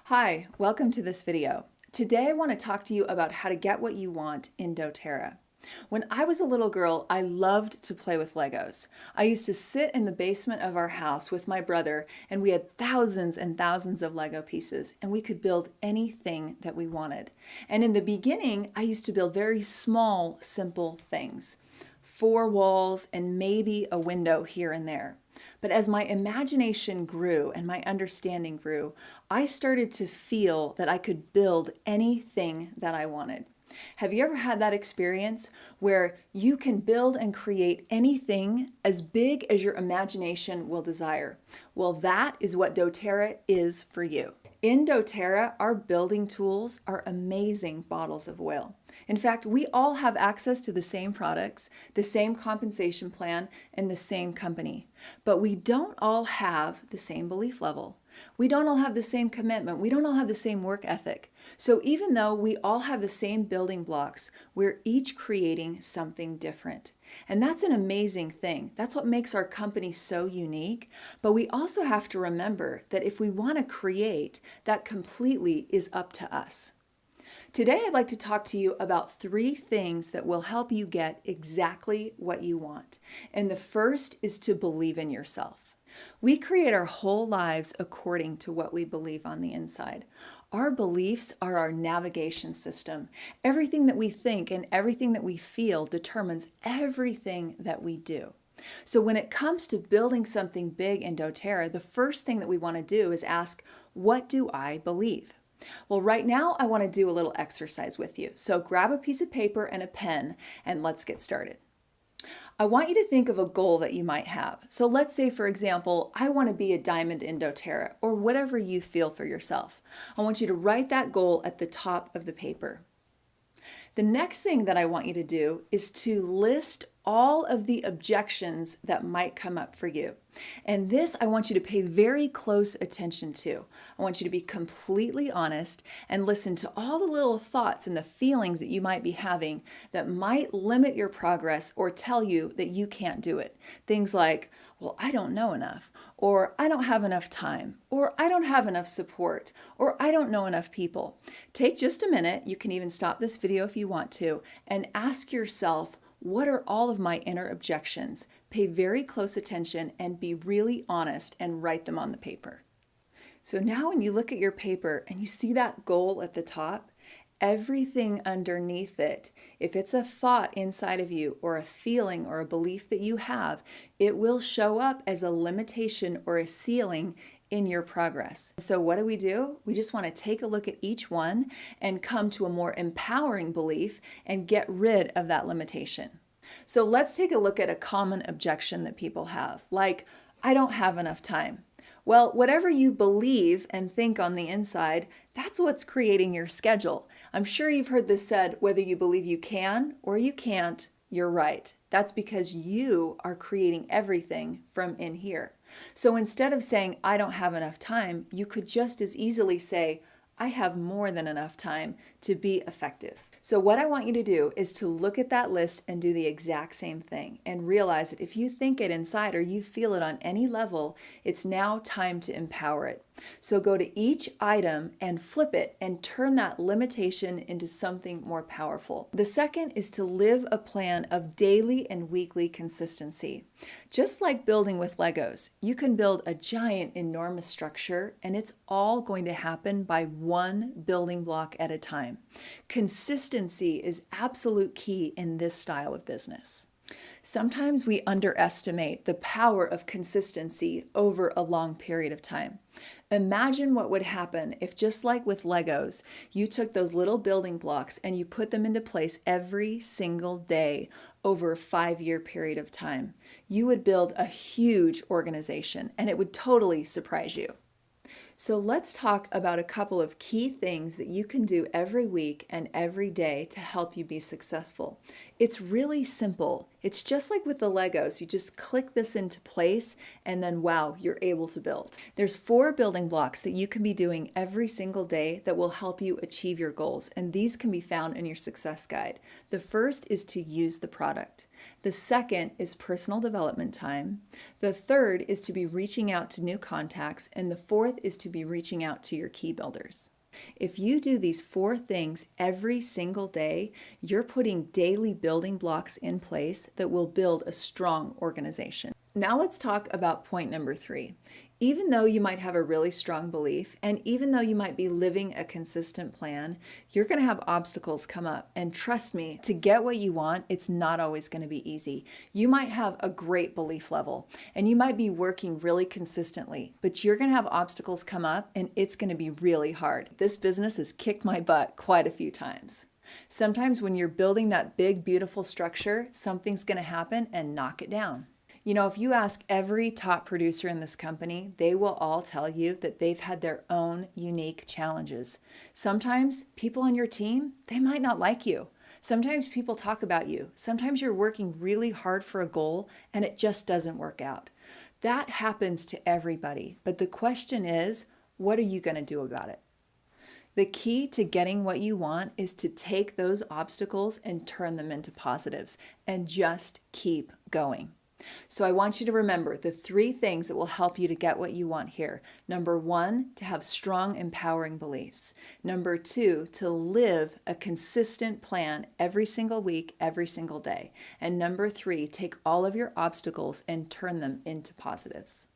Hi, welcome to this video. Today I want to talk to you about how to get what you want in doTERRA. When I was a little girl, I loved to play with Legos. I used to sit in the basement of our house with my brother, and we had thousands and thousands of Lego pieces, and we could build anything that we wanted. And in the beginning, I used to build very small, simple things. 4 walls and maybe a window here and there. But as my imagination grew and my understanding grew, I started to feel that I could build anything that I wanted. Have you ever had that experience where you can build and create anything as big as your imagination will desire? Well, that is what doTERRA is for you. In doTERRA, our building tools are amazing bottles of oil. In fact, we all have access to the same products, the same compensation plan, and the same company. But we don't all have the same belief level. We don't all have the same commitment. We don't all have the same work ethic. So even though we all have the same building blocks, we're each creating something different. And that's an amazing thing. That's what makes our company so unique. But we also have to remember that if we want to create, that completely is up to us. Today, I'd like to talk to you about 3 things that will help you get exactly what you want. And the first is to believe in yourself. We create our whole lives according to what we believe on the inside. Our beliefs are our navigation system. Everything that we think and everything that we feel determines everything that we do. So when it comes to building something big in doTERRA, the first thing that we want to do is ask, what do I believe? Well, right now I want to do a little exercise with you. So grab a piece of paper and a pen and let's get started. I want you to think of a goal that you might have. So let's say, for example, I want to be a diamond in doTERRA, or whatever you feel for yourself. I want you to write that goal at the top of the paper. The next thing that I want you to do is to list all of the objections that might come up for you. And this I want you to pay very close attention to. I want you to be completely honest and listen to all the little thoughts and the feelings that you might be having that might limit your progress or tell you that you can't do it. Things like, well, I don't know enough, or I don't have enough time, or I don't have enough support, or I don't know enough people. Take just a minute, you can even stop this video if you want to, and ask yourself, what are all of my inner objections? Pay very close attention and be really honest and write them on the paper. So now when you look at your paper and you see that goal at the top, everything underneath it, if it's a thought inside of you or a feeling or a belief that you have, it will show up as a limitation or a ceiling in your progress. So what do? We just want to take a look at each one and come to a more empowering belief and get rid of that limitation. So let's take a look at a common objection that people have, like, I don't have enough time. Well, whatever you believe and think on the inside, that's what's creating your schedule. I'm sure you've heard this said, whether you believe you can or you can't, you're right. That's because you are creating everything from in here. So instead of saying, I don't have enough time, you could just as easily say, I have more than enough time to be effective. So what I want you to do is to look at that list and do the exact same thing and realize that if you think it inside or you feel it on any level, it's now time to empower it. So go to each item and flip it and turn that limitation into something more powerful. The second is to live a plan of daily and weekly consistency. Just like building with Legos, you can build a giant, enormous structure, and it's all going to happen by one building block at a time. Consistency is absolute key in this style of business. Sometimes we underestimate the power of consistency over a long period of time. Imagine what would happen if, just like with Legos, you took those little building blocks and you put them into place every single day over a 5-year period of time. You would build a huge organization, and it would totally surprise you. So let's talk about a couple of key things that you can do every week and every day to help you be successful. It's really simple. It's just like with the Legos. You just click this into place and then wow, you're able to build. There's 4 building blocks that you can be doing every single day that will help you achieve your goals, and these can be found in your success guide. The first is to use the product. The second is personal development time. The third is to be reaching out to new contacts, and the fourth is to be reaching out to your key builders. If you do these 4 things every single day, you're putting daily building blocks in place that will build a strong organization. Now let's talk about point number 3. Even though you might have a really strong belief, and even though you might be living a consistent plan, you're going to have obstacles come up. And trust me, to get what you want, it's not always going to be easy. You might have a great belief level, and you might be working really consistently, but you're going to have obstacles come up, and it's going to be really hard. This business has kicked my butt quite a few times. Sometimes when you're building that big, beautiful structure, something's going to happen and knock it down. You know, if you ask every top producer in this company, they will all tell you that they've had their own unique challenges. Sometimes people on your team, they might not like you. Sometimes people talk about you. Sometimes you're working really hard for a goal and it just doesn't work out. That happens to everybody. But the question is, what are you going to do about it? The key to getting what you want is to take those obstacles and turn them into positives and just keep going. So I want you to remember the 3 things that will help you to get what you want here. Number 1, to have strong, empowering beliefs. Number 2, to live a consistent plan every single week, every single day. And number 3, take all of your obstacles and turn them into positives.